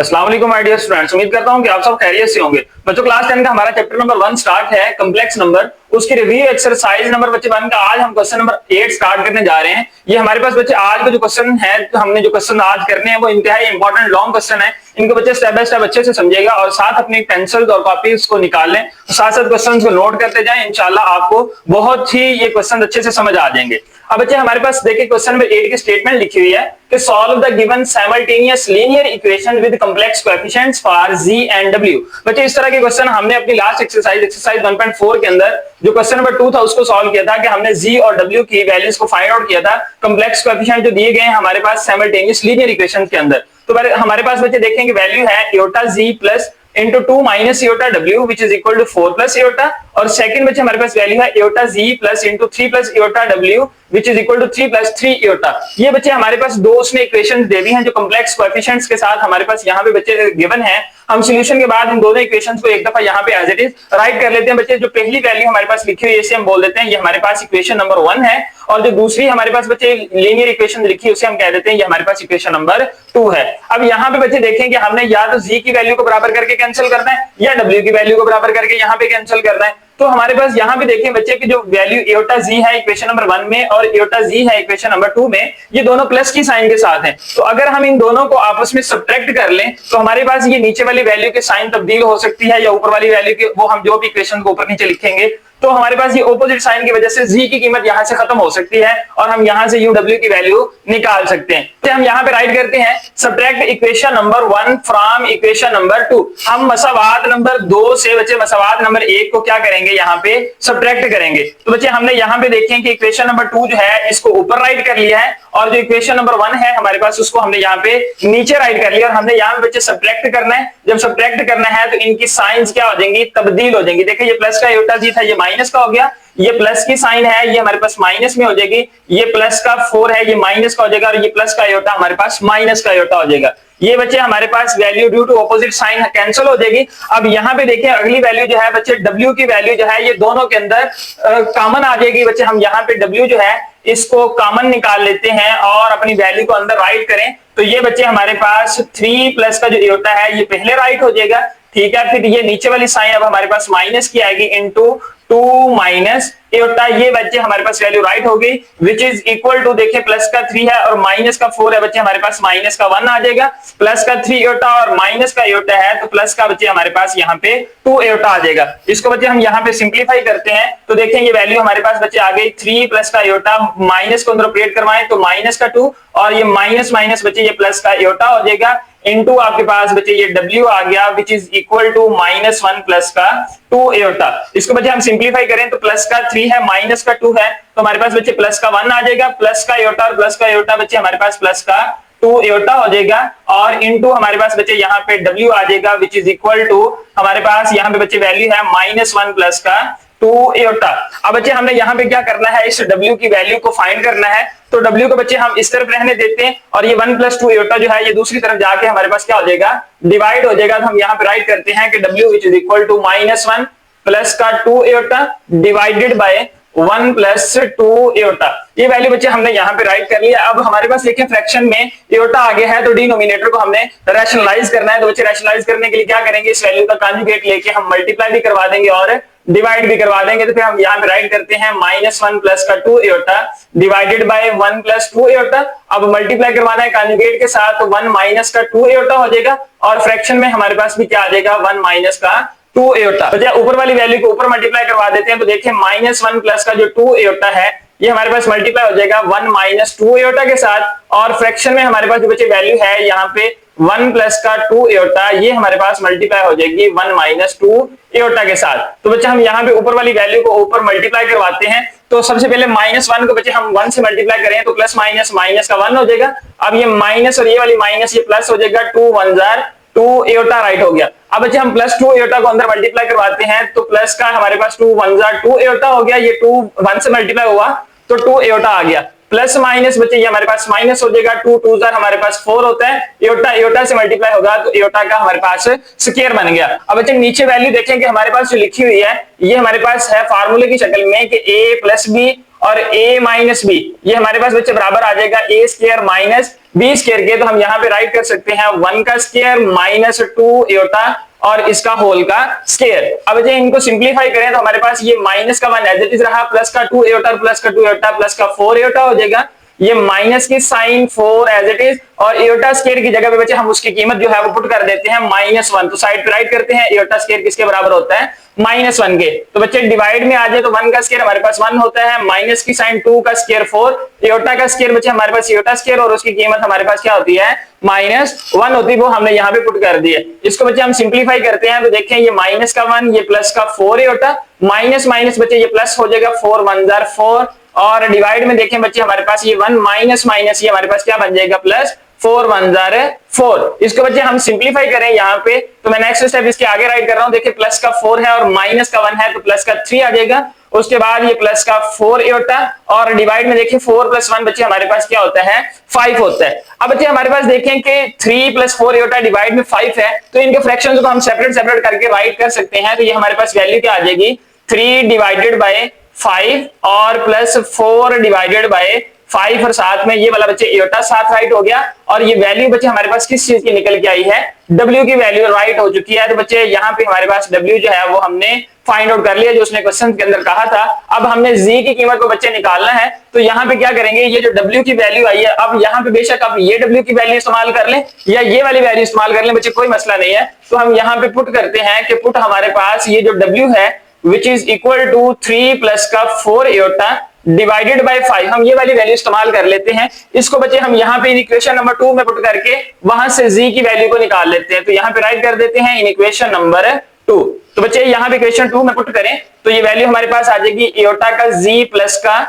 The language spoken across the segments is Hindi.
अस्सलाम वालेकुम माय डियर स्टूडेंट्स, उम्मीद करता हूं कि आप सब खैरियत से होंगे। बच्चों, क्लास 10 का हमारा चैप्टर नंबर 1 स्टार्ट है, कॉम्प्लेक्स नंबर। उसकी रिव्यू एक्सरसाइज नंबर बच्चे 1 का आज हम क्वेश्चन नंबर 8 स्टार्ट करने जा रहे हैं। ये हमारे पास बच्चे आज का जो क्वेश्चन है, तो हमने जो क्वेश्चन आज करने हैं वो इंतहाई इंपॉर्टेंट लॉन्ग क्वेश्चन है। इनको बच्चे स्टेप बाय स्टेप अच्छे से समझेगा और साथ अपनी पेंसिल और कॉपीज को निकाल लें, साथ साथ क्वेश्चन को नोट करते जाएं। इंशाल्लाह आपको बहुत ही ये क्वेश्चन अच्छे से समझ आ जाएंगे। अब बच्चे हमारे पास देखिए क्वेश्चन नंबर 8 की स्टेटमेंट लिखी हुई है कि solve the given simultaneous linear equation with complex coefficients for g and w। बच्चे इस तरह के क्वेश्चन हमने अपनी लास्ट एक्सरसाइज 1.4 के अंदर जो क्वेश्चन नंबर 2 था उसको सॉल्व किया था कि हमने g और w की वैल्यूज को फाइंड आउट किया था कॉम्प्लेक्स कोएफिशिएंट जो दिए गए हैं हमारे पास साइमल्टेनियस लीनियर इक्वेशन के अंदर। तो हमारे पास बच्चे देखें कि वैल्यू है इयोटा g plus into 2 minus iota w which is equal to 4 plus iota, और सेकंड बच्चे हमारे पास वैल्यू है iota z plus into 3 plus iota w which is equal to 3 plus 3 iota। ये बच्चे हमारे पास दो उसने इक्वेशंस दे दी हैं जो कॉम्प्लेक्स कोएफिशिएंट्स के साथ हमारे पास यहाँ पे बच्चे गिवन है। हम सॉल्यूशन के बाद इन दोनों इक्वेशंस को एक दफा यहाँ पे एज इट इज राइट कर लेते हैं। बच्चे जो पहली वैल्यू हमारे पास लिखी हुई है इसे हम बोल देते हैं ये हमारे पास इक्वेशन नंबर 1 है, और जो दूसरी हमारे पास बच्चे लीनियर इक्वेशन लिखी है उसे हम कह देते हैं ये हमारे पास इक्वेशन नंबर 2 है। अब यहाँ पे बच्चे देखें कि हमने या तो z की वैल्यू को बराबर करके कैंसिल करना है या w की वैल्यू को बराबर करके यहाँ पे कैंसिल करना है। तो हमारे पास यहाँ पे देखिए बच्चे की जो वैल्यू इयोटा z है इक्वेशन नंबर 1 में और इयोटा z है इक्वेशन नंबर 2 में, ये दोनों प्लस की साइन के साथ हैं। तो अगर हम इन दोनों को आपस में सब्ट्रैक्ट कर लें तो हमारे पास ये नीचे वाली वैल्यू की साइन तब्दील हो सकती है या ऊपर वाली वैल्यू की, वो हम जो भी इक्वेशन को ऊपर नीचे लिखेंगे तो हमारे पास ये ऑपोजिट साइन की वजह से z की कीमत यहां से खत्म हो सकती है और हम यहां से uw की वैल्यू निकाल सकते हैं। तो हम यहां पे राइट करते हैं subtract equation number 1 from equation number 2। हम मसावात नंबर 2 से बच्चे मसावात नंबर 1 को क्या करेंगे यहाँ पे सब्ट्रैक्ट करेंगे। तो बच्चे हमने यहाँ पे देखें कि इक्वेशन नंबर 2 जो है इसको ऊपर राइट कर लिया है और जो इक्वेशन नंबर 1 है हमारे पास उसको हमने यहाँ पे नीचे राइट कर लिया और हमने यहाँ पे बच्चे सब्ट्रैक्ट करना है। जब सब्ट्रैक्ट करना है तो इनकी साइंस क्या हो जाएंगी, तब्दील हो जाएंगी। देखिए ये प्लस का इयोटा जी था ये माइनस का हो गया, ये प्लस की साइन है ये हमारे पास माइनस में हो जाएगी, ये प्लस का 4 है ये माइनस का हो जाएगा और ये प्लस का इयोटा हमारे पास माइनस का इयोटा हो जाएगा। ये बच्चे हमारे पास value due to opposite sign cancel हो जाएगी। अब यहाँ पे देखिए अगली वैल्यू जो है बच्चे w की वैल्यू जो है ये दोनों के अंदर कॉमन आ जाएगी। बच्चे हम यहाँ पे w जो है इसको कॉमन निकाल लेते हैं और अपनी वैल्यू को अंदर राइट करें तो ये बच्चे हमारे पास 3 प्लस का जो इयोटा है ये पहले राइट हो जाएगा, ठीक है। फिर ये नीचे वाली साइन अब हमारे पास माइनस की आएगी इनटू 2 माइनस इयोटा, ये बच्चे हमारे पास वैल्यू राइट हो गई विच इज इक्वल टू देखिए प्लस का 3 है और माइनस का 4 है बच्चे हमारे पास माइनस का 1 आ जाएगा, प्लस का 3 इयोटा और माइनस का इयोटा है तो प्लस का बच्चे हमारे पास यहाँ पे 2 इयोटा आ जाएगा। इसको बच्चे हम यहाँ पे सिंप्लीफाई करते हैं तो देखें ये वैल्यू हमारे पास बच्चे आ गई 3 प्लस का इयोटा, माइनस को अंदर ऑपरेट करवाएं तो माइनस का 2 और ये माइनस माइनस बच्चे ये प्लस का इयोटा हो जाएगा इनटू आपके पास बच्चे ये w आ गया which is equal to -1 plus का 2 इयोटा। इसको बच्चे हम सिंप्लीफाई करें तो प्लस का 3 है माइनस का 2 है तो हमारे पास बच्चे प्लस का 1 आ जाएगा, प्लस का इयोटा और प्लस का इयोटा बच्चे हमारे पास प्लस का 2 इयोटा हो जाएगा और इनटू हमारे पास बच्चे यहाँ पे w आ जाएगा विच इज इक्वल टू हमारे पास यहाँ पे बच्चे वैल्यू है -1 प्लस का 2 इयोटा। अब बच्चे हमने यहाँ पे क्या करना है, इस w की वैल्यू को फाइंड करना है तो w को बच्चे हम इस तरफ रहने देते हैं और ये 1 प्लस 2 इयोटा जो है ये दूसरी तरफ जाके हमारे पास क्या हो जाएगा, डिवाइड हो जाएगा। तो हम यहाँ पे राइट करते हैं कि w which is equal to -1 plus का 2 iota divided by 1 plus 2 iota. ये वैल्यू बच्चे हमने यहाँ पे राइट कर लिया। अब हमारे पास देखिए फ्रैक्शन में इयोटा आगे है तो डिनोमिनेटर को हमने रैशनलाइज करना है। तो बच्चे रैशनलाइज करने के लिए क्या करेंगे, इस वैल्यू का कॉन्जुगेट लेके हम मल्टीप्लाई भी करवा देंगे और डिवाइड भी करवा देंगे। तो फिर हम यहाँ पे राइट करते हैं -1 प्लस का 2 इयोटा डिवाइडेड बाय 1 प्लस 2 इयोटा। अब मल्टीप्लाई करवाना है कॉन्जुगेट के साथ तो 1 माइनस का 2 इयोटा हो जाएगा और फ्रैक्शन में हमारे पास भी क्या आ जाएगा 1 माइनस का 2 इयोटा। तो ऊपर वाली वैल्यू को ऊपर मल्टीप्लाई करवा देते हैं तो देखिए -1 प्लस का जो 2 इयोटा है ये हमारे पास मल्टीप्लाई हो जाएगा 1 माइनस 2 इयोटा के साथ और फ्रैक्शन में हमारे पास जो बच्चे वैल्यू है यहाँ पे 1 प्लस का 2 इयोटा ये हमारे पास मल्टीप्लाई हो जाएगी 1 माइनस 2 इयोटा के साथ। तो बच्चे हम यहाँ पे ऊपर वाली वैल्यू को ऊपर मल्टीप्लाई करवाते हैं तो सबसे पहले -1 को बच्चे हम 1 से मल्टीप्लाई करें तो प्लस माइनस माइनस का 1 हो जाएगा। अब ये माइनस और ये वाली माइनस ये प्लस हो जाएगा 2 1 जार 2 इयोटा राइट हो गया। अब बच्चे हम प्लस 2 इयोटा को अंदर मल्टीप्लाई करवाते हैं तो प्लस का हमारे पास 2 1 जार 2 इयोटा हो गया, ये 2 1 से मल्टीप्लाई हुआ तो 2 इयोटा आ गया, प्लस माइनस बच्चे ये हमारे पास माइनस हो जाएगा 2 2 जार हमारे पास 4 होता है, इयोटा इयोटा से मल्टीप्लाई होगा तो इयोटा का हमारे पास स्क्वायर बन गया। अब बच्चे नीचे वैल्यू देखें कि हमारे पास जो लिखी हुई है ये हमारे पास है फार्मूले की शक्ल में कि a प्लस बी और a माइनस बी, ये हमारे पास बच्चे बराबर आ जाएगा a square minus B square के। तो हम यहाँ पे राइट कर सकते हैं 1 का स्क्वायर माइनस 2 एयोटा और इसका होल का स्क्वायर। अब जो इनको सिंप्लीफाई करें तो हमारे पास ये माइनस का 1 एज इट इज रहा, प्लस का 2 एयोटा प्लस का 2 एयोटा प्लस का 4 एयोटा हो जाएगा। ये माइनस की साइन 4 एज इट इज, और एयोटा स्क्वायर की जगह पे बच्चे हम उसकी कीमत जो है वो पुट कर देते हैं -1। तो साइड पे राइट करते हैं, एयोटा स्क्वायर किसके बराबर होता है -1 के। तो बच्चे डिवाइड में आ जाए तो 1 का स्क्वायर हमारे पास 1 होता है, माइनस की साइन 2 का स्क्वायर 4, एयोटा का स्क्वायर बच्चे हमारे पास एयोटा स्क्वायर और उसकी कीमत हमारे पास क्या होती है -1 होती है, वो हमने यहाँ पे पुट कर दी है। इसको बच्चे हम सिंप्लीफाई करते हैं तो देखें ये माइनस का 1 ये प्लस का 4 एयोटा, माइनस माइनस बच्चे ये प्लस हो जाएगा 4 1 जार 4, और डिवाइड में देखें बच्चे हमारे पास ये 1 माइनस माइनस ये हमारे पास क्या बन जाएगा प्लस 4 1 जार 4। इसको बच्चे हम सिंप्लीफाई करें यहाँ पे तो मैं नेक्स्ट स्टेप इसके आगे राइट कर रहा हूँ। देखिए प्लस का 4 है और माइनस का 1 है तो प्लस का 3 आ जाएगा, उसके बाद ये प्लस का 4 एयोटा और डिवाइड में देखिए 4 + 1 बच्चे हमारे पास क्या होता है 5 होता है। अब बच्चे हमारे पास देखें कि 3 + 4 एयोटा डिवाइड में 5 है तो इनके फ्रैक्शंस को हम सेपरेट सेपरेट करके राइट कर सकते हैं। तो ये हमारे पास वैल्यू क्या आ जाएगी 3 डिवाइडेड बाय 5 और प्लस 4 डिवाइडेड बाय 5 और साथ में ये वाला बच्चे एयोटा साथ राइट हो गया, और ये वैल्यू बच्चे हमारे पास किस चीज की निकल के आई है W की वैल्यू राइट हो चुकी है। तो बच्चे यहाँ पे हमारे पास W जो है वो हमने फाइंड आउट कर लिया जो उसने क्वेश्चन के अंदर कहा था। अब हमने Z की कीमत को बच्चे निकालना है तो यहाँ पे क्या करेंगे, ये जो W की वैल्यू आई है अब यहाँ पे बेशक आप ये W की वैल्यू इस्तेमाल कर लें या ये वाली वैल्यू इस्तेमाल कर लें बच्चे, कोई मसला नहीं है। तो हम यहाँ पे पुट करते हैं कि पुट हमारे पास ये जो W है which is equal to 3 plus का 4 एयोटा डिवाइडेड बाय 5, हम ये वाली वैल्यू इस्तेमाल कर लेते हैं। इसको बच्चे हम यहाँ पे इन इक्वेशन नंबर 2 में पुट करके वहां से Z की वैल्यू को निकाल लेते हैं। तो यहाँ पे राइट कर देते हैं इन इक्वेशन नंबर 2। तो बच्चे यहाँ पे इक्वेशन 2 में पुट करें तो ये वैल्यू हमारे पास आ जाएगी एयोटा का Z प्लस का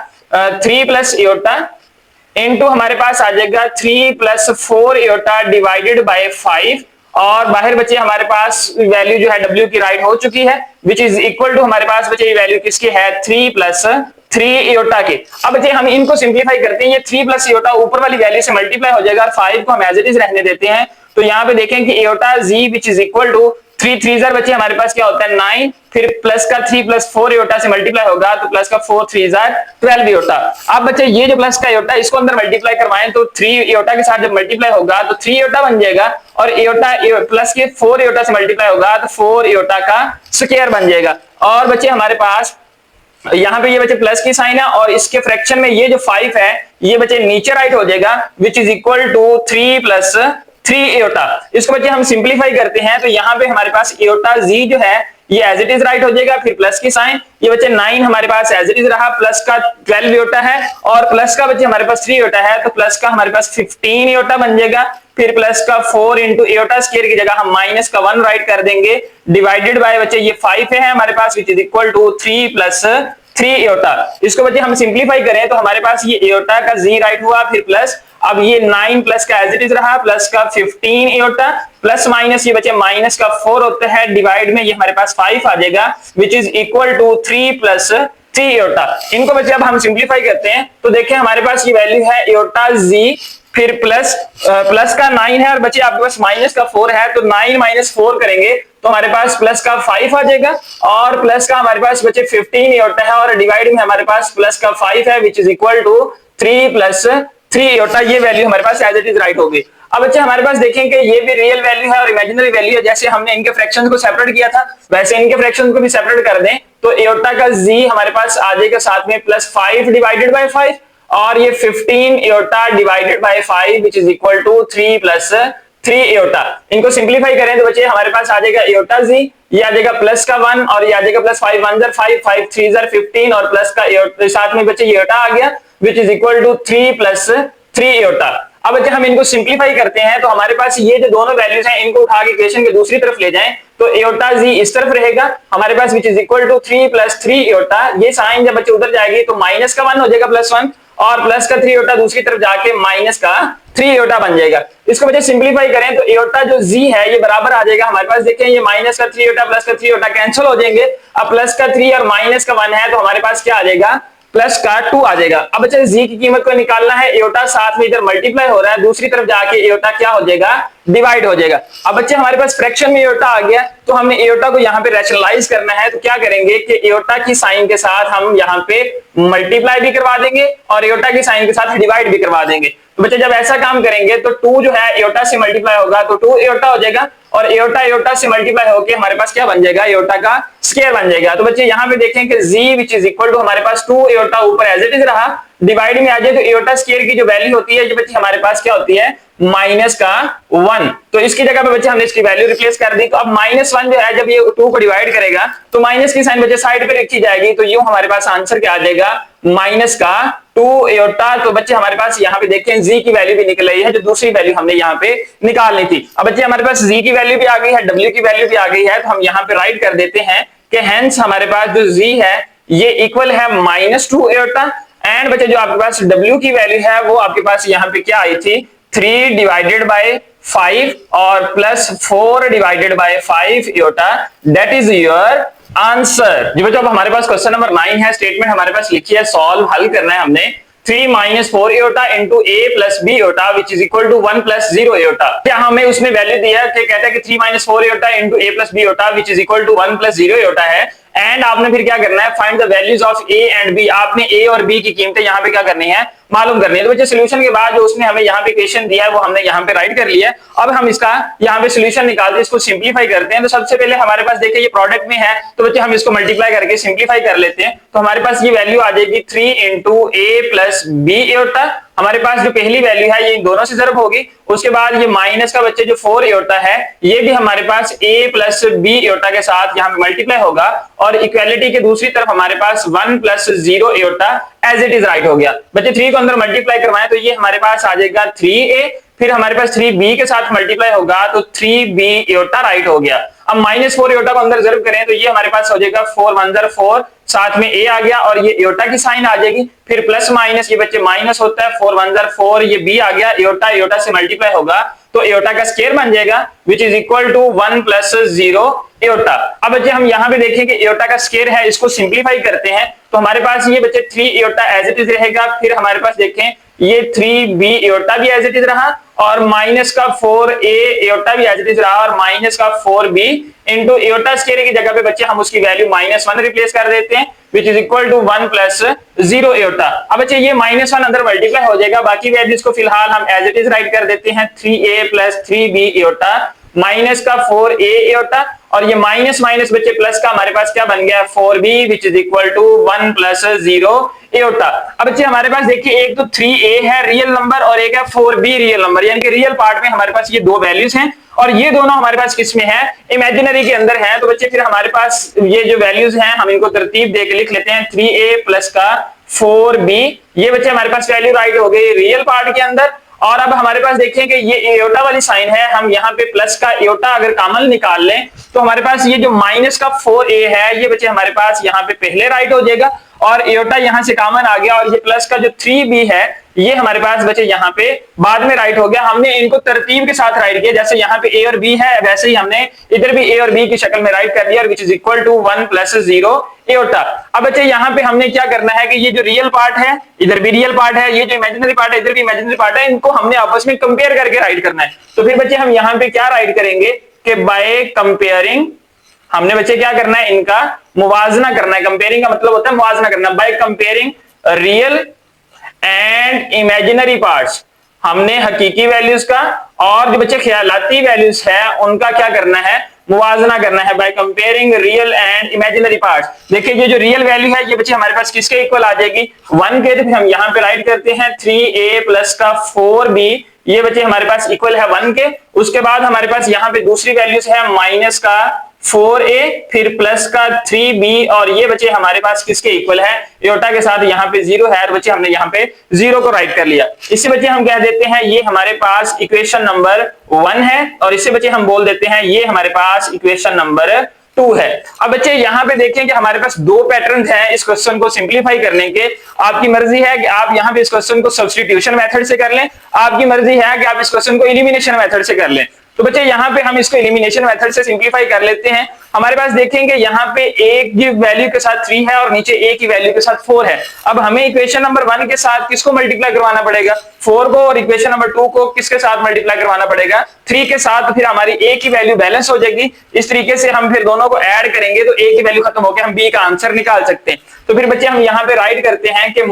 3 प्लस एयोटा इनटू हमारे पास आ जाएगा 3 + 4 एयोटा डिवाइडेड बाय 5, और बाहर बच्चे हमारे पास वैल्यू जो है W की राइट हो चुकी है विच इज इक्वल टू हमारे पास बच्चे ये वैल्यू किसकी है 3 + 3 एयोटा के। अब बच्चे हम इनको सिंप्लीफाई करते हैं, ये 3 + एयोटा ऊपर वाली वैल्यू से मल्टीप्लाई हो जाएगा और 5 को हम एज इट इज रहने देते हैं। तो यहाँ पे देखें कि iota Z which is equal to 3 3 जार बच्चे हमारे पास क्या होता है 9, फिर प्लस का 3 + 4 एयोटा से मल्टीप्लाई होगा तो प्लस का 4 3 जार 12 एयोटा। अब बच्चे ये जो प्लस का एयोटा इसको अंदर मल्टीप्लाई करवाएं तो 3 एयोटा के साथ जब मल्टीप्लाई होगा तो 3 एयोटा बन जाएगा, और एयोटा प्लस के 4 एयोटा से मल्टीप्लाई होगा तो 4 एयोटा का स्क्वायर बन जाएगा। और बच्चे हमारे पास यहाँ पे ये बच्चे प्लस की साइन है और इसके फ्रैक्शन में ये जो 5 है ये बच्चे नीचे राइट हो जाएगा which is equal to 3 + 3 iota. इसको बच्चे हम सिंप्लीफाई करते हैं तो यहाँ पे हमारे पास एयोटा Z जो है ये एज इट इज राइट हो जाएगा, फिर प्लस की साइन ये बच्चे 9 हमारे पास एज इट इज रहा, प्लस का 12 एयोटा है और प्लस का बच्चे हमारे पास 3 एयोटा है तो प्लस का हमारे पास 15 एयोटा बन जाएगा, फिर प्लस का 4 * एयोटा स्क्वायर की जगह हम माइनस का 1 राइट कर देंगे डिवाइडेड बाय बच्चे ये 5 है हमारे पास which is equal to 3 + 3 iota. इसको बच्चे हम सिंप्लीफाई करें तो हमारे पास ये एयोटा का Z राइट हुआ, फिर प्लस अब ये 9 प्लस का एज इट इज रहा, प्लस का 15 एयोटा प्लस माइनस ये बचे माइनस का 4 होता है डिवाइड में ये हमारे पास 5 आ जाएगा which is equal to 3 + 3 iota. इनको बच्चे अब हम सिंप्लीफाई करते हैं तो देखें हमारे पास ये वैल्यू है एयोटा Z, फिर प्लस का 9 है और बच्चे आपके पास माइनस का 4 है तो 9 - 4 करेंगे तो हमारे पास प्लस का 5 आ जाएगा, और प्लस का हमारे पास बचे 15 एयोटा है और डिवाइड में हमारे पास प्लस का 5 है which is equal to 3 + 3 iota. ये वैल्यू हमारे पास एज इट इज राइट होगी। अब बच्चे हमारे पास देखें कि ये भी रियल वैल्यू है और इमेजिनरी वैल्यू है, जैसे हमने इनके फ्रैक्शंस को सेपरेट किया था वैसे इनके फ्रैक्शंस को भी सेपरेट कर दें तो एयोटा का Z हमारे पास आ जाएगा साथ में +5 डिवाइडेड बाय 5 और ये 15 iota divided by 5 which is equal to 3 + 3 iota. इनको सिंप्लीफाई करें तो बच्चे हमारे पास आ जाएगा एयोटा Z, ये आ जाएगा प्लस का 1 और ये आ जाएगा +5 1 जार 5 5 3 जार 15 और प्लस का एयोटा साथ में बच्चे एयोटा आ गया which is equal to 3 + 3 iota. अब बच्चे हम इनको सिंप्लीफाई करते हैं तो हमारे पास ये जो दोनों वैल्यूज हैं इनको उठा के इक्वेशन के दूसरी तरफ ले जाएं तो एयोटा Z इस तरफ रहेगा हमारे पास which is equal to 3 + 3 iota. ये साइन जब बच्चे उधर जाएगी तो माइनस का 1 हो जाएगा +1 और प्लस का 3 एयोटा दूसरी तरफ जाके माइनस का 3 एयोटा बन जाएगा। इसको बच्चे सिंप्लीफाई करें तो एयोटा जो Z है ये बराबर आ जाएगा हमारे पास, देखें ये माइनस का 3 एयोटा प्लस का 3 एयोटा कैंसिल हो जाएंगे, अब प्लस का 3 और माइनस का 1 है तो हमारे पास क्या आ जाएगा प्लस का 2 आ जाएगा। अब बच्चे Z की कीमत को निकालना है, एयोटा साथ में इधर मल्टीप्लाई हो रहा है दूसरी तरफ जाके एयोटा क्या हो जाएगा डिवाइड हो जाएगा। अब बच्चे हमारे पास फ्रैक्शन में एयोटा आ गया तो हमें एयोटा को यहाँ पे रैशनलाइज करना है, तो क्या करेंगे कि एयोटा की साइन के साथ हम यहाँ पे मल्टीप्लाई भी करवा देंगे और एयोटा की साइन के साथ डिवाइड भी करवा देंगे। तो बच्चे जब ऐसा काम करेंगे तो 2 जो है एयोटा से मल्टीप्लाई होगा तो 2 एयोटा हो जाएगा और एयोटा एयोटा से मल्टीप्लाई होकर हमारे पास क्या बन जाएगा, एयोटा का स्क्वायर बन जाएगा। तो बच्चे यहाँ पे देखें कि z which is equal to हमारे पास 2 एयोटा ऊपर एज इट इज रहा, डिवाइड में आ जाए तो एयोटा स्क्वायर की जो वैल्यू होती है ये बच्चे हमारे पास क्या होती है, माइनस का 1। तो इसकी जगह पे बच्चे हमने इसकी वैल्यू रिप्लेस कर दी। तो अब -1 जो है जब ये 2 को डिवाइड करेगा तो माइनस की साइन बच्चे साइड पे रखी जाएगी, तो ये हमारे पास आंसर क्या आ जाएगा, माइनस का 2 एयोटा। तो बच्चे हमारे पास यहाँ पे देखें z की वैल्यू भी निकल रही है, जो दूसरी वैल्यू हमने यहाँ पे निकालनी थी। अब बच्चे हमारे पास z की वैल्यू भी आ गई है, w की वैल्यू भी आ गई है, तो हम यहाँ पे राइट कर देते हैं कि हेंस हमारे पास जो z है ये इक्वल है -2 एयोटा। एंड बच्चे जो आपके पास w की वैल्यू है वो आपके पास यहाँ पे क्या आई थी, 3 डिवाइडेड बाय 5 और plus 4 divided by 5 iota, that is your answer. जी बच्चों अब हमारे पास क्वेश्चन नंबर 9 है, स्टेटमेंट हमारे पास लिखी है, सॉल्व हल करना है हमने। 3 - 4 iota into a plus b iota which is equal to 1 plus 0 iota. क्या हमें उसमें वैल्यू दिया है कि कहता है कि 3 - 4 iota into a plus b iota which is equal to 1 plus 0 iota है। एंड आपने फिर क्या करना है, find the values of a and b। आपने a और b की कीमतें यहाँ पे क्या करनी है, मालूम करनी है। तो बच्चे सोल्यूशन के बाद जो उसने हमें यहाँ पे इक्वेशन दिया है वो हमने यहाँ पे राइट कर लिया है। अब हम इसका यहाँ पे सोल्यूशन निकालते हैं, इसको सिंप्लीफाई करते हैं। तो सबसे पहले हमारे पास देखिए ये प्रोडक्ट में है, तो बच्चे हम इसको मल्टीप्लाई करके सिंप्लीफाई कर लेते हैं। तो हमारे पास ये वैल्यू आ जाएगी 3 into a plus b aorta. हमारे पास जो पहली वैल्यू है ये इन दोनों से ज़रब होगी। उसके बाद ये माइनस का बच्चे जो 4 एयोटा है ये भी हमारे पास a प्लस b एयोटा के साथ यहाँ पे मल्टीप्लाई होगा और इक्वालिटी के दूसरी तरफ हमारे पास 1 plus 0 iota as it is write हो गया। बच्चे 3 को अंदर मल्टीप्लाई करवाएं तो ये हमारे पास आ जाएगा 3a, फिर हमारे पास 3b के साथ मल्टीप्लाई होगा तो 3b एयोटा राइट हो गया। अब -4 एयोटा को अंदर ज़रब करें तो ये हमारे पास हो जाएगा 4 1 ज़र 4, साथ में a आ गया और ये एयोटा की साइन आ जाएगी, फिर प्लस माइनस ये बच्चे माइनस होता है, 4 1 ज़र 4, ये b आ गया, एयोटा एयोटा से मल्टीप्लाई होगा तो एयोटा का स्क्वायर बन जाएगा which is equal to 1 plus 0 iota. अब बच्चे हम यहाँ पे देखें कि एयोटा का स्क्वायर है, इसको सिंप्लीफाई करते हैं तो हमारे पास ये बच्चे 3 एयोटा एज इट इज रहेगा, फिर हमारे पास देखें ये 3b एयोटा भी एज इट इज रहा और माइनस का 4a एयोटा भी एज इट इज रहा और माइनस का 4b इंटू एयोटा स्क्वायर की जगह पे बच्चे हम उसकी वैल्यू -1 रिप्लेस कर देते हैं which is equal to 1 plus 0 iota. अब बच्चे ये -1 अंदर मल्टीप्लाई हो जाएगा, बाकी वैल्यूज को फिलहाल हम एज इट इज राइट कर देते हैं, 3a plus 3b aorta minus का 4a एयोटा और ये माइनस माइनस बच्चे प्लस का हमारे पास क्या बन गया 4b which is equal to 1 plus 0 iota. अब बच्चे हमारे पास देखिए एक तो 3a है रियल नंबर और एक है 4b रियल नंबर, यानी कि रियल पार्ट में हमारे पास ये दो वैल्यूज हैं और ये दोनों हमारे पास किस में है, इमेजिनरी के अंदर है। तो बच्चे फिर हमारे पास ये जो वैल्यूज हैं हम इनको तरतीब दे के लिख लेते हैं, 3a प्लस का 4b, ये बच्चे हमारे पास वैल्यू राइट हो गई रियल पार्ट के अंदर। और अब हमारे पास देखें कि ये एयोटा वाली साइन है, हम यहाँ पे प्लस का एयोटा अगर कॉमन निकाल लें तो हमारे पास ये जो माइनस का 4a है ये बच्चे हमारे पास यहाँ पे पहले राइट हो जाएगा और एयोटा यहाँ से कॉमन आ गया और ये प्लस का जो 3b है ये हमारे पास बच्चे यहाँ पे बाद में राइट हो गया। हमने इनको तरतीब के साथ राइट किया, जैसे यहाँ पे a और b है वैसे ही हमने इधर भी a और b की शक्ल में राइट कर दिया which is equal to 1 plus 0 iota. अब बच्चे यहाँ पे हमने क्या करना है कि ये जो रियल पार्ट है इधर भी रियल पार्ट है, ये जो इमेजिनरी पार्ट है इधर भी इमेजिनरी पार्ट है, इनको हमने आपस में कंपेयर करके राइट करना है। तो फिर बच्चे हम यहाँ पे क्या राइट करेंगे कि बाय कंपेयरिंग, हमने बच्चे क्या करना है इनका मुवाजना करना है। कंपेयरिंग का मतलब होता है मुवाजना करना। By comparing real and imaginary parts, हमने हकीकी वैल्यूज का और जो बच्चे ख्यालाती वैल्यूज है उनका क्या करना है, मुवाजना करना है by comparing real and imaginary parts. देखिए ये जो रियल वैल्यू है ये बच्चे हमारे पास किसके इक्वल आ जाएगी 1 के, तो फिर हम यहाँ पे राइट करते हैं 3a प्लस का 4b, ये बच्चे हमारे पास इक्वल है 1 के। उसके बाद हमारे पास यहाँ पे दूसरी वैल्यूज है माइनस का 4a फिर प्लस का 3b और ये बच्चे हमारे पास किसके इक्वल है, एयोटा के साथ यहाँ पे 0 है, बच्चे हमने यहाँ पे 0 को राइट कर लिया। इससे बच्चे हम कह देते हैं ये हमारे पास इक्वेशन नंबर 1 है और इससे बच्चे हम बोल देते हैं ये हमारे पास इक्वेशन नंबर 2 है। अब बच्चे यहाँ पे देखें कि हमारे पास दो पैटर्न हैं इस क्वेश्चन को सिंप्लीफाई करने के। आपकी मर्जी है कि आप यहाँ पे इस क्वेश्चन को सब्स्टिट्यूशन मेथड से कर लें, आपकी मर्जी है कि आप इस क्वेश्चन को एलिमिनेशन मेथड से कर लें। तो बच्चे यहाँ पे हम इसको एलिमिनेशन मेथड से सिंप्लीफाई कर लेते हैं। हमारे पास देखेंगे यहाँ पे ए की वैल्यू के साथ 3 है और नीचे ए की वैल्यू के साथ 4 है। अब हमें इक्वेशन नंबर 1 के साथ किसको मल्टीप्लाई करवाना पड़ेगा, 4 को, और इक्वेशन नंबर 2 को किसके साथ मल्टीप्लाई करवाना पड़ेगा, 3 के साथ। फिर हमारी ए की वैल्यू बैलेंस हो जाएगी। इस तरीके से हम फिर दोनों को ऐड करेंगे तो ए की वैल्यू खत्म होकर हम बी का आंसर निकाल सकते हैं। तो फिर बच्चे हम यहाँ पे राइट करते हैं कि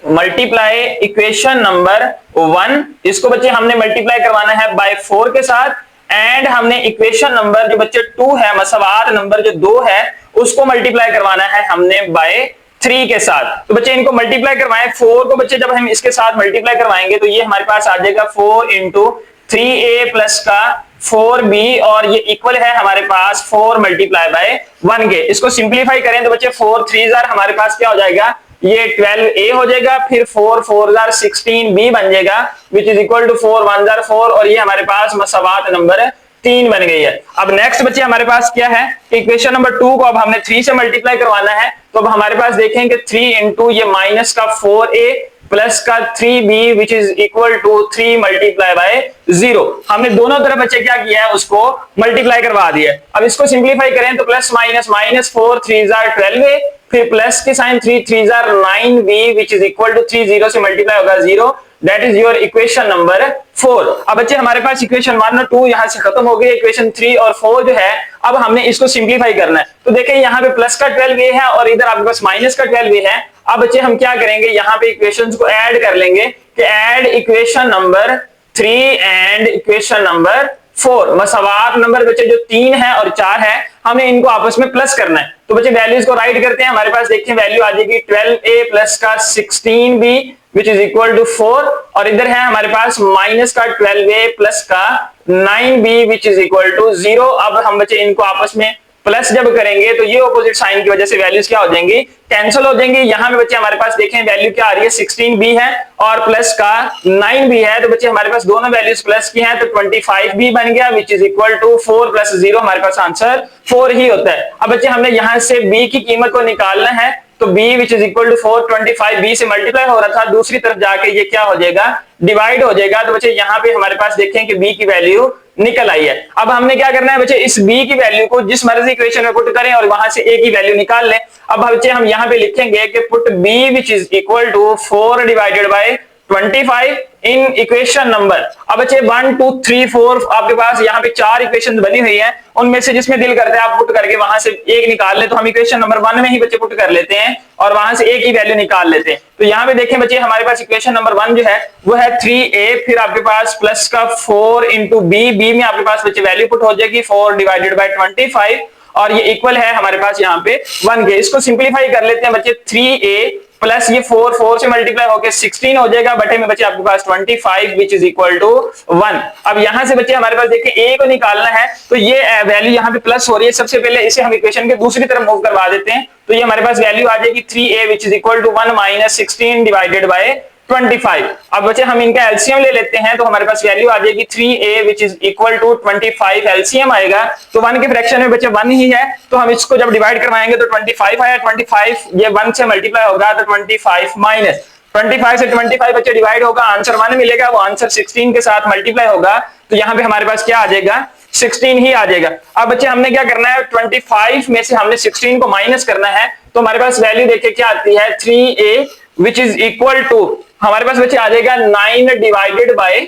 मल्टीप्लाई इक्वेशन नंबर 1, इसको बच्चे हमने मल्टीप्लाई करवाना है बाय 4 के साथ, एंड हमने इक्वेशन नंबर जो बच्चे 2 है, मसवात नंबर जो 2 है, उसको मल्टीप्लाई करवाना है हमने बाय 3 के साथ। तो बच्चे इनको मल्टीप्लाई करवाएं, 4 को बच्चे जब हम इसके साथ मल्टीप्लाई करवाएंगे तो ये हमारे पास आ जाएगा 4 इंटू 3a प्लस का 4b, और ये इक्वल है हमारे पास 4 मल्टीप्लाई बाय 1 के। इसको सिंप्लीफाई करें तो बच्चे 4 3 हमारे पास क्या हो जाएगा, ये 12a हो जाएगा, फिर 4 4 16b बन जाएगा, विच इज इक्वल टू 4 1 4, और ये हमारे पास मसवात नंबर 3 बन गई है। अब नेक्स्ट बच्चे हमारे पास क्या है, इक्वेशन नंबर 2 को अब हमने 3 से मल्टीप्लाई करवाना है। तो अब हमारे पास देखेंगे 3 इंटू ये माइनस का 4a प्लस का 3b which is equal to 3 multiply by 0। हमने दोनों तरफ बच्चे क्या किया है, उसको मल्टीप्लाई करवा दिया। अब इसको सिंप्लीफाई करें तो प्लस माइनस, माइनस 4 3 12a, फिर प्लस के sign 3 3 9b which is equal to 3 0 से मल्टीप्लाई होगा 0, that is your equation number 4। अब बच्चे हमारे पास इक्वेशन 1 और 2 यहां से खत्म हो गई, इक्वेशन 3 और 4 जो है अब हमने इसको सिंप्लीफाई करना है। तो देखिए यहाँ पे प्लस का 12a है और इधर आपके पास माइनस का 12a है। अब बच्चे हम क्या करेंगे, यहाँ पे इक्वेशंस को ऐड कर लेंगे कि add equation number 3 and equation number 4। मसवात नंबर बच्चे जो 3 है और 4 है, हमें इनको आपस में प्लस करना है। तो बच्चे वैल्यूज को राइट करते हैं। हमारे पास देखिए वैल्यू आ जाएगी 12a प्लस का 16b which is equal to 4, और इधर है हमारे पास माइनस का 12a प्लस का 9b which is equal to 0। अब हम बच्चे इनको आपस में प्लस जब करेंगे तो ये ऑपोजिट साइन की वजह से वैल्यूज क्या हो जाएंगी, कैंसिल हो जाएंगी। यहाँ पे बच्चे हमारे पास देखें वैल्यू क्या आ रही है, 16b है और प्लस का 9b है। तो बच्चे हमारे पास दोनों वैल्यूज प्लस की हैं, तो 25b बन गया which is equal to 4 plus 0, हमारे पास आंसर 4 ही होता है। अब बच्चे हमने यहाँ से b की कीमत को निकालना है, तो b which is equal to 4, 25b से मल्टीप्लाई हो रहा था, दूसरी तरफ जाके ये क्या हो जाएगा, डिवाइड हो जाएगा। तो बच्चे यहाँ पे हमारे पास देखें कि b की वैल्यू निकल आई है। अब हमने क्या करना है बच्चे, इस b की वैल्यू को जिस मर्जी इक्वेशन में पुट करें और वहां से a की वैल्यू निकाल लें। अब बच्चे हम यहाँ पे लिखेंगे कि put b which is equal to 4 divided by 25 in equation number. अब बच्चे 1 2 3 4 आपके पास यहाँ पे 4 इक्वेशन बनी हुई है, उनमें से जिसमें दिल करता है आप पुट करके वहां से एक निकाल ले। तो हम इक्वेशन नंबर 1 में ही बच्चे पुट कर लेते हैं और वहां से a की वैल्यू निकाल लेते हैं। तो यहाँ पे देखें बच्चे हमारे पास इक्वेशन नंबर 1 जो है वो है 3a, फिर आपके पास प्लस का 4 इंटू b में आपके पास बच्चे वैल्यू पुट हो जाएगी 4 डिवाइडेड बाय 25, और ये इक्वल है हमारे पास यहाँ पे 1 के। इसको सिंप्लीफाई कर लेते हैं बच्चे, 3a प्लस ये 4 4 से मल्टीप्लाई होकर 16 हो जाएगा, बटे में बच्चे आपके पास 25 विच इज इक्वल टू 1। अब यहां से बच्चे हमारे पास देखिए a को निकालना है, तो ये वैल्यू यहाँ पे प्लस हो रही है। सबसे पहले इसे हम इक्वेशन के दूसरी तरफ मूव करवा देते हैं, तो ये हमारे पास वैल्यू आ जाएगी 3a which is equal to 1 minus 16 divided by 25। अब बच्चे हम इनका एलसीएम ले लेते हैं, तो हमारे पास वैल्यू आ जाएगी 3a which is equal to 25, LCM आएगा तो 1 के फ्रैक्शन में बच्चे 1 ही है, तो हम इसको जब डिवाइड करवाएंगे तो 25 आया, 25 ये 1 से मल्टीप्लाई होगा तो 25 माइनस 25 से 25 बच्चे डिवाइड होगा, आंसर 1 मिलेगा, वो आंसर 16 के साथ मल्टीप्लाई होगा, तो यहाँ पे हमारे पास क्या आ जाएगा, 16 ही आ जाएगा। अब बच्चे हमने क्या करना है, 25 में से हमने 16 को माइनस करना है, तो हमारे पास वैल्यू देखिए क्या आती है, 3a which is equal to हमारे पास बच्चे आ जाएगा 9 डिवाइडेड बाय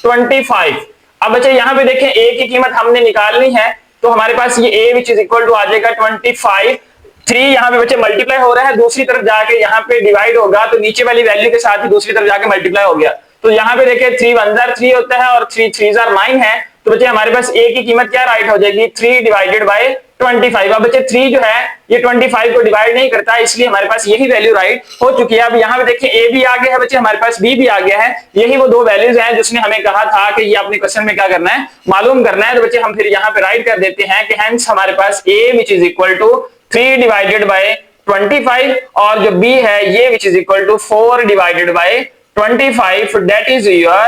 25। अब बच्चे यहाँ पे देखें a की कीमत हमने निकालनी है, तो हमारे पास ये a which is equal to आ जाएगा 25, 3 यहाँ पे बच्चे मल्टीप्लाई हो रहा है, दूसरी तरफ जाके यहाँ पे डिवाइड होगा, तो नीचे वाली वैल्यू के साथ ही दूसरी तरफ जाके मल्टीप्लाई हो गया। तो यहाँ पे देखिए 3 1 3 होता है और 3 3 9 है, तो बच्चे हमारे पास a की कीमत क्या राइट हो जाएगी, 3 डिवाइडेड बाय 25। अब बच्चे 3 जो है ये 25 को डिवाइड नहीं करता, इसलिए हमारे पास यही वैल्यू राइट हो चुकी है। अब यहाँ पे देखिए a भी आ गया है बच्चे, हमारे पास b भी आ गया है, यही वो दो वैल्यूज हैं जिसने हमें कहा था कि ये अपने क्वेश्चन में क्या करना है, मालूम करना है। तो बच्चे हम फिर यहाँ पे राइट कर देते हैं कि हेंस हमारे पास a which is equal to 3 divided by 25 और जो b है ये which is equal to 4 divided by 25, that is your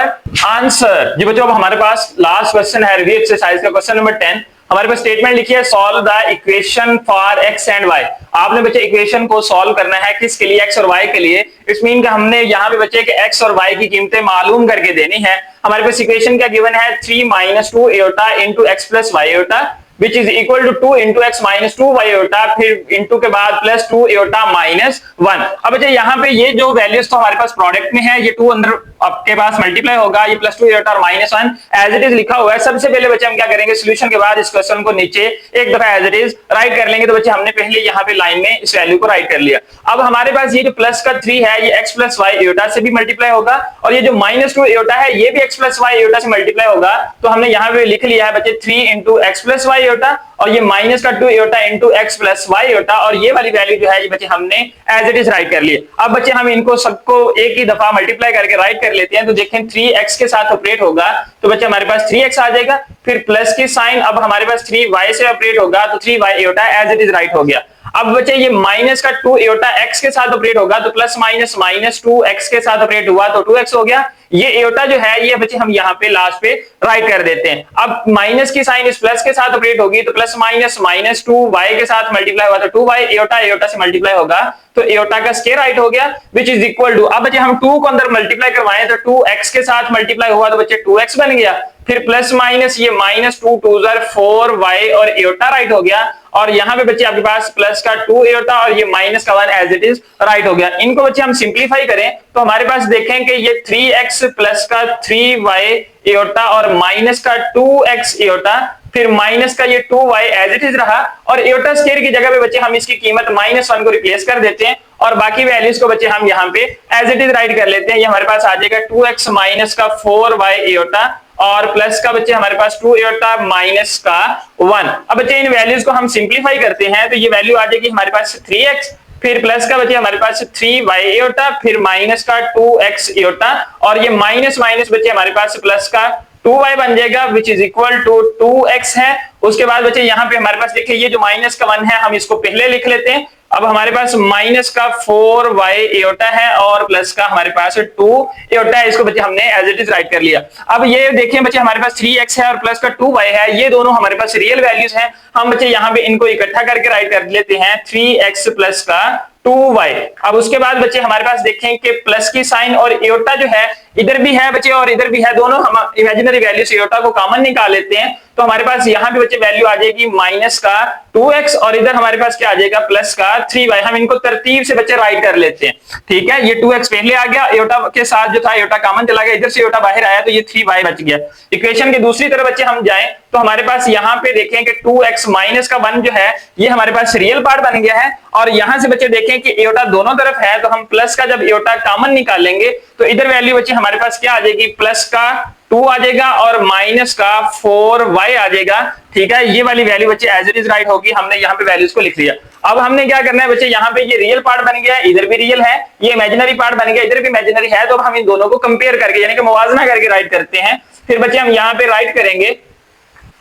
answer। जी बच्चों अब हमारे पास लास्ट क्वेश्चन है रिव्यू एक्सरसाइज का क्वेश्चन नंबर 10। हमारे पास स्टेटमेंट लिखी है solve the equation for X and Y. आपने बच्चे इक्वेशन को सॉल्व करना है किसके लिए, एक्स और वाई के लिए। इस मीन का हमने यहाँ पे बच्चे के एक्स और वाई की कीमतें मालूम करके देनी है। हमारे पास इक्वेशन क्या गिवन है 3 - 2 iota into X plus Y iota which is equal to 2 into x minus 2 y aorta, फिर इंटू के बाद प्लस 2 एयोटा माइनस 1। अब बच्चे यहाँ पे ये जो वैल्यूज तो हमारे पास प्रोडक्ट में है, ये 2 अंदर आपके पास मल्टीप्लाई होगा, ये प्लस 2 एयोटा और माइनस 1 एज इट इज लिखा हुआ है। सबसे पहले बच्चे हम क्या करेंगे, सोल्यूशन के बाद इस क्वेश्चन को नीचे एक दफा एज इट इज राइट कर लेंगे। तो बच्चे हमने पहले यहाँ पे लाइन में इस वैल्यू को राइट कर लिया। अब हमारे पास ये जो प्लस का 3 है ये x प्लस वाई एयोटा से भी मल्टीप्लाई होगा, और ये जो माइनस 2 एयोटा है ये भी x प्लस वाई एयोटा से मल्टीप्लाई होगा। तो हमने यहाँ पे लिख लिया है बच्चे 3 into X plus Y iota, और ये माइनस का 2 iota into X plus Y iota, और ये वाली वैल्यू जो है ये बच्चे हमने एज इट इज राइट कर लिए। अब बच्चे हम इनको सबको एक ही दफा मल्टीप्लाई करके राइट कर लेते हैं। तो देखें 3x के साथ ऑपरेट होगा तो बच्चे हमारे पास 3x आ जाएगा, फिर प्लस की साइन अब हमारे पास 3y से ऑपरेट होगा तो 3y iota as it is write हो गया। अब बच्चे ये माइनस का 2 एयोटा x के साथ ऑपरेट होगा तो प्लस माइनस माइनस 2x के साथ ऑपरेट हुआ तो 2x हो गया। ये एयोटा जो है ये बच्चे हम यहाँ पे लास्ट पे राइट कर देते हैं। अब माइनस की साइन इस प्लस के साथ ऑपरेट होगी तो प्लस माइनस माइनस 2y के साथ मल्टीप्लाई हुआ तो 2y एयोटा एयोटा से मल्टीप्लाई होगा तो एयोटा का स्क्वायर राइट हो गया विच इज इक्वल टू, अब बच्चे हम 2 को अंदर मल्टीप्लाई करवाएं तो 2x के साथ मल्टीप्लाई हुआ तो बच्चे 2x बन गया, फिर प्लस माइनस ये माइनस 2 2 4y और एयोटा राइट हो गया, और यहाँ पे बच्चे आपके पास प्लस का 2 एयोटा और ये माइनस का 1 एज इट इज राइट हो गया। इनको बच्चे हम सिंप्लीफाई करें तो हमारे पास देखें कि ये 3x प्लस का 3y एयोटा और माइनस का 2x एयोटा, फिर माइनस का ये 2y एज इट इज रहा, और एयोटा स्क्वायर की जगह पे बच्चे हम इसकी कीमत -1 को रिप्लेस कर देते हैं, और बाकी वैल्यूज को बच्चे हम यहाँ पे एज इट इज राइट कर लेते हैं। ये हमारे पास आ जाएगा 2x माइनस का 4y एयोटा और प्लस का बच्चे हमारे पास 2 एयोटा माइनस का 1। अब बच्चे इन वैल्यूज को हम सिंप्लीफाई करते हैं तो ये वैल्यू आ जाएगी हमारे पास 3x, फिर प्लस का बच्चे हमारे पास 3y एयोटा, फिर माइनस का 2x एयोटा, और ये माइनस माइनस बच्चे हमारे पास प्लस का 2y बन जाएगा which is equal to 2x है। उसके बाद बच्चे यहाँ पे हमारे पास देखिए ये जो माइनस का 1 है हम इसको पहले लिख लेते हैं। अब हमारे पास माइनस का 4y एयोटा है और प्लस का हमारे पास 2 एयोटा है, इसको बच्चे हमने एज इट इज राइट कर लिया। अब ये देखिए बच्चे हमारे पास 3x है और प्लस का 2y है, ये दोनों हमारे पास रियल वैल्यूज हैं। हम बच्चे यहाँ पे इनको इकट्ठा करके राइट कर लेते हैं 3x प्लस का 2y। अब उसके बाद बच्चे हमारे पास देखें कि प्लस की साइन और एयोटा जो है इधर भी है बच्चे और इधर भी है, दोनों हम इमेजिनरी वैल्यू से एयोटा को कॉमन निकाल लेते हैं तो हमारे पास यहाँ पे बच्चे वैल्यू आ जाएगी माइनस का 2x और इधर हमारे पास क्या आ जाएगा प्लस का 3y। हम इनको तरतीब से बच्चे राइट कर लेते हैं, ठीक है। ये 2x पहले आ गया, एयोटा के साथ जो था एयोटा कॉमन चला गया, इधर से एयोटा बाहर आया तो ये 3y बच गया। इक्वेशन के दूसरी तरफ बच्चे हम जाएं तो हमारे पास यहाँ पे देखें कि 2x माइनस का 1 जो है ये हमारे पास रियल पार्ट बन गया है, और यहां से बच्चे देखें कि एयोटा दोनों तरफ है तो हम प्लस का जब एयोटा कॉमन निकालेंगे तो इधर वैल्यू बच्चे हमारे पास क्या आ जाएगी प्लस का 2 आ जाएगा और माइनस का 4y आ जाएगा, ठीक है। ये वाली वैल्यू बच्चे एज इट इज राइट होगी, हमने यहाँ पे वैल्यूज को लिख लिया। अब हमने क्या करना है बच्चे, यहाँ पे ये रियल पार्ट बन गया, इधर भी रियल है, ये इमेजिनरी पार्ट बन गया, इधर भी इमेजिनरी है, तो हम इन दोनों को कंपेयर करके यानी कि मुवाजना करके राइट करते हैं। फिर बच्चे हम यहाँ पे राइट करेंगे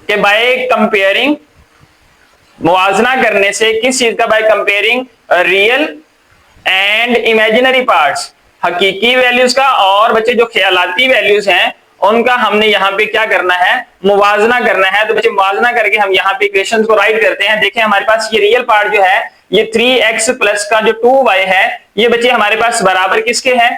कि बाय कंपेयरिंग, मुवाजना करने से किस चीज का, by comparing real and imaginary parts, हकीकी वैल्यूज का और बच्चे जो ख्यालाती वैल्यूज हैं उनका हमने यहाँ पे क्या करना है, मुवाजना करना है। तो बच्चे मुवाजना करके हम यहाँ पे इक्वेशंस को राइट करते हैं। देखें हमारे पास ये रियल पार्ट जो है ये 3x प्लस का जो 2y है ये बच्चे हमारे पास बराबर किसके हैं,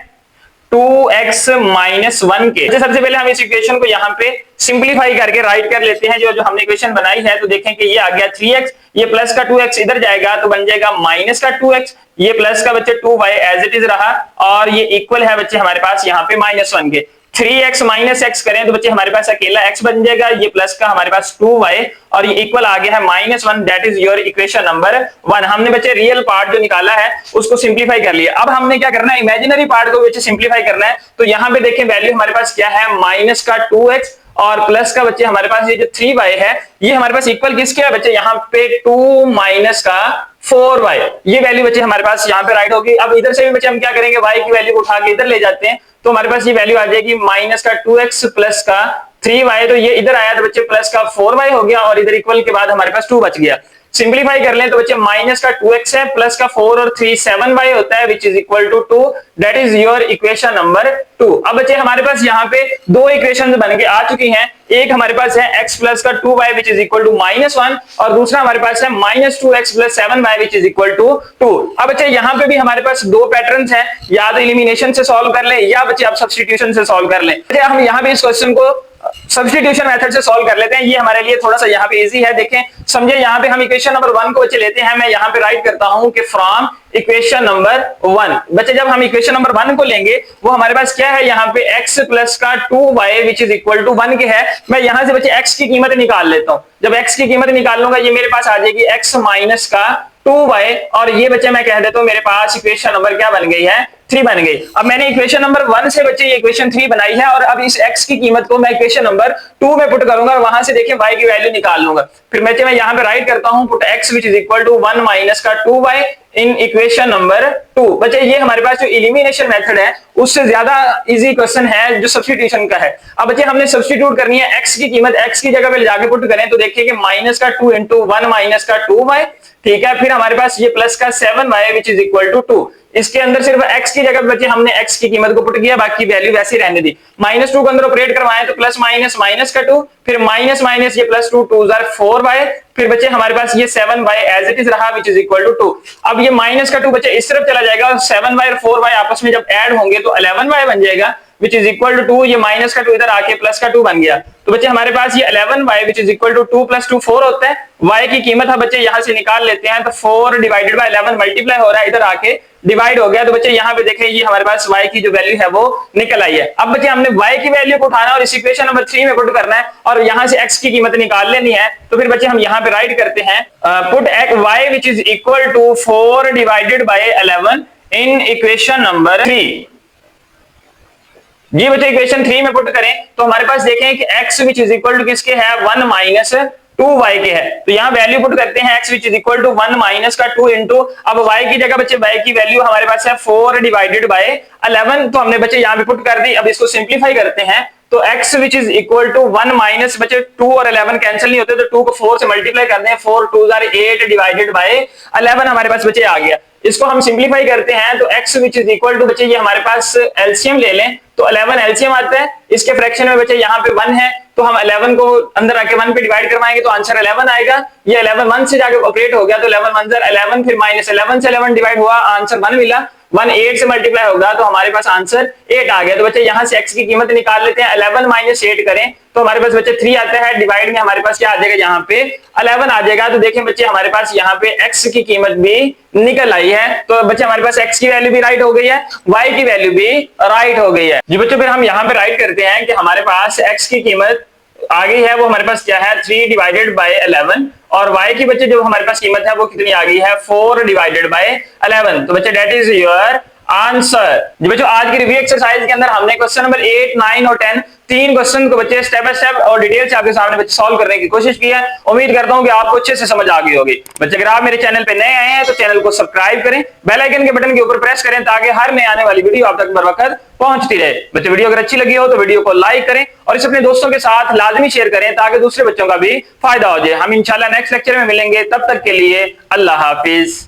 2x माइनस 1 के। सबसे पहले हम इस इक्वेशन को यहाँ पे सिंप्लीफाई करके राइट कर लेते हैं जो हमने इक्वेशन बनाई है। तो देखें कि ये आ गया 3x, ये प्लस का 2x इधर जाएगा तो बन जाएगा माइनस का 2x, ये प्लस का बच्चे 2y एज इट इज रहा, और ये इक्वल है बच्चे हमारे पास यहाँ पे -1 के। 3x माइनस x करें तो बच्चे हमारे पास अकेला x बन जाएगा, ये प्लस का हमारे पास 2y और ये इक्वल आ गया है -1, that is your equation number 1। हमने बच्चे रियल पार्ट जो निकाला है उसको सिंप्लीफाई कर लिया। अब हमने क्या करना है, इमेजिनरी पार्ट को बच्चे सिंप्लीफाई करना है। तो यहाँ पे देखें वैल्यू हमारे पास क्या है, माइनस का 2x और प्लस का बच्चे हमारे पास ये जो 3y है ये हमारे पास इक्वल किसके है बच्चे, यहाँ पे 2 माइनस का 4y, ये वैल्यू बच्चे हमारे पास यहाँ पे राइट होगी। अब इधर से भी बच्चे हम क्या करेंगे, y की वैल्यू को उठा के इधर ले जाते हैं तो हमारे पास ये वैल्यू आ जाएगी माइनस का 2x प्लस का 3y, तो ये इधर आया तो बच्चे प्लस का 4y हो गया और इधर इक्वल के बाद हमारे पास 2 बच गया। सिंप्लीफाई कर लें तो बच्चे माइनस का 2x है, प्लस का 4 और 3 7y होता है which is equal to 2, that is your equation number 2। अब बच्चे हमारे पास यहाँ पे दो इक्वेशन बन के आ चुकी हैं। एक हमारे पास है x प्लस का 2y which is equal to -1 और दूसरा हमारे पास है -2x plus 7y which is equal to 2। अब बच्चे यहाँ पे भी हमारे पास दो पैटर्न्स हैं, या तो एलिमिनेशन से सॉल्व कर ले या बच्चे आप सब्स्टिट्यूशन से सॉल्व कर ले। हम यहाँ पे इस क्वेश्चन को सब्स्टिट्यूशन मेथड से सॉल्व कर लेते हैं, ये हमारे लिए थोड़ा सा यहाँ पे इजी है। देखें समझे, यहाँ पे हम इक्वेशन नंबर 1 को बच्चे लेते हैं, मैं यहाँ पे राइट करता हूं कि फ्रॉम इक्वेशन नंबर 1। बच्चे जब हम इक्वेशन नंबर 1 को लेंगे वो हमारे पास क्या है, यहाँ पे x प्लस का 2y which is equal to 1 के है। मैं यहाँ से बच्चे x की कीमत निकाल लेता हूं। जब x की कीमत निकाल लूंगा ये मेरे पास आ जाएगी x माइनस का 2y, और ये बच्चे मैं कह देता हूं मेरे पास इक्वेशन नंबर क्या बन गई है, 3 बन गई। अब मैंने इक्वेशन नंबर 1 से बच्चे ये इक्वेशन 3 बनाई है, और अब इस x की कीमत को मैं इक्वेशन नंबर 2 में पुट करूंगा और वहां से देखिए y की वैल्यू निकाल लूंगा। फिर मैं यहाँ पे राइट करता हूं put x which is equal to 1 minus का 2y इन इक्वेशन नंबर 2। बच्चे ये हमारे पास जो एलिमिनेशन मेथड है उससे ज्यादा इजी क्वेश्चन है जो सब्स्टिट्यूशन का है। अब बच्चे हमने सब्स्टिट्यूट करनी है x की कीमत, x की जगह पे जाके पुट करें तो देखिए कि माइनस का 2 इंटू 1 माइनस का 2y, ठीक है। फिर हमारे पास ये प्लस का 7y which is equal to 2। इसके अंदर सिर्फ x की जगह बच्चे हमने x की कीमत को पुट किया, बाकी वैल्यू वैसे ही रहने दी। -2 के अंदर ऑपरेट करवाएं तो प्लस माइनस माइनस का 2, फिर माइनस माइनस ये प्लस 2 2 4y, फिर बच्चे हमारे पास ये 7y एज इट इज रहा विच इज इक्वल टू 2। अब ये माइनस का 2 बच्चे इस तरफ चला जाएगा और 7y और 4y आपस में जब ऐड होंगे तो 11y बन जाएगा विच इज इक्वल टू 2। ये माइनस का 2 इधर आके प्लस का 2 बन गया, तो बच्चे हमारे पास ये 11y which is equal to 2 plus 2 4 होता है। y की कीमत हम बच्चे यहां से निकाल लेते हैं, तो 4 डिवाइडेड बाय 11 मल्टीप्लाई हो रहा है, इधर आके डिवाइड हो गया। तो बच्चे यहाँ पे देखें ये हमारे पास y की जो वैल्यू है वो निकल आई है। अब बच्चे हमने y की वैल्यू को उठाना और इस इक्वेशन नंबर 3 में पुट करना है और यहाँ से x की कीमत निकाल लेनी है। तो फिर बच्चे हम यहाँ पे राइट करते हैं put y which is equal to 4 divided by 11 in equation number 3। जी बच्चे इक्वेशन 3 में पुट करें तो हमारे पास देखें कि x which is equal to किसके है, 1 माइनस 2y के है। तो यहाँ वैल्यू पुट करते हैं x which is equal to 1 minus का 2 इंटू, अब y की जगह बच्चे y की वैल्यू हमारे पास है 4 डिवाइडेड बाय 11, तो हमने बच्चे यहाँ पे पुट कर दी। अब इसको सिंप्लीफाई करते हैं तो x which is equal to 1 minus बच्चे 2 और 11 कैंसिल नहीं होते, तो 2 को 4 से मल्टीप्लाई करते हैं, 4 2 8 डिवाइडेड बाय 11 हमारे पास बच्चे आ गया। इसको हम सिंप्लीफाई करते हैं तो x which is equal to बच्चे ये हमारे पास एलसीएम ले लें तो 11 एलसीएम आता है, इसके फ्रैक्शन में बच्चे यहाँ पे 1 है तो हम 11 को अंदर आके 1 पे डिवाइड करवाएंगे तो आंसर 11 आएगा। ये 11 1 से जाके ऑपरेट हो गया तो 11 1 11, फिर माइनस 11 से 11 डिवाइड हुआ, आंसर 1 मिला। 1 8 से मल्टीप्लाई होगा तो हमारे पास आंसर 8 आ गया। तो बच्चे यहाँ से x की कीमत निकाल लेते हैं, 11 माइनस 8 करें तो हमारे पास बच्चे 3 आता है, डिवाइड में हमारे पास क्या आ जाएगा, यहाँ पे 11 आ जाएगा। तो देखें बच्चे हमारे पास यहाँ पे x की कीमत भी निकल आई है, तो बच्चे हमारे पास x की वैल्यू भी राइट हो गई है, y की वैल्यू भी राइट हो गई है। जी बच्चों फिर हम यहाँ पे राइट करते हैं कि हमारे पास x की कीमत आ गई है वो हमारे पास क्या है 3 डिवाइडेड बाय 11, और y की बच्चे जो हमारे पास कीमत है वो कितनी आ गई है 4 डिवाइडेड बाय 11। तो बच्चे दैट इज योर आंसर। जी बच्चों आज की रिव्यू एक्सरसाइज के अंदर हमने क्वेश्चन नंबर 8 9 और 10 तीन क्वेश्चन को बच्चे स्टेप बाय स्टेप और डिटेल से आपके सामने बच्चे सॉल्व करने की कोशिश की है। उम्मीद करता हूं कि आपको अच्छे से समझ आ गई होगी। बच्चे अगर आप मेरे चैनल पे नए आए हैं तो चैनल को सब्सक्राइब करें, बेल आइकन के बटन के ऊपर प्रेस करें ताकि हर नए आने वाली वीडियो आप तक बर वक्त पहुंचती रहे। बच्चे वीडियो अगर अच्छी लगी हो तो वीडियो को लाइक करें और इसे अपने दोस्तों के साथ लाजमी शेयर करें ताकि दूसरे बच्चों का भी फायदा हो जाए। हम इंशाल्लाह नेक्स्ट लेक्चर में मिलेंगे, तब तक के लिए अल्लाह हाफिज।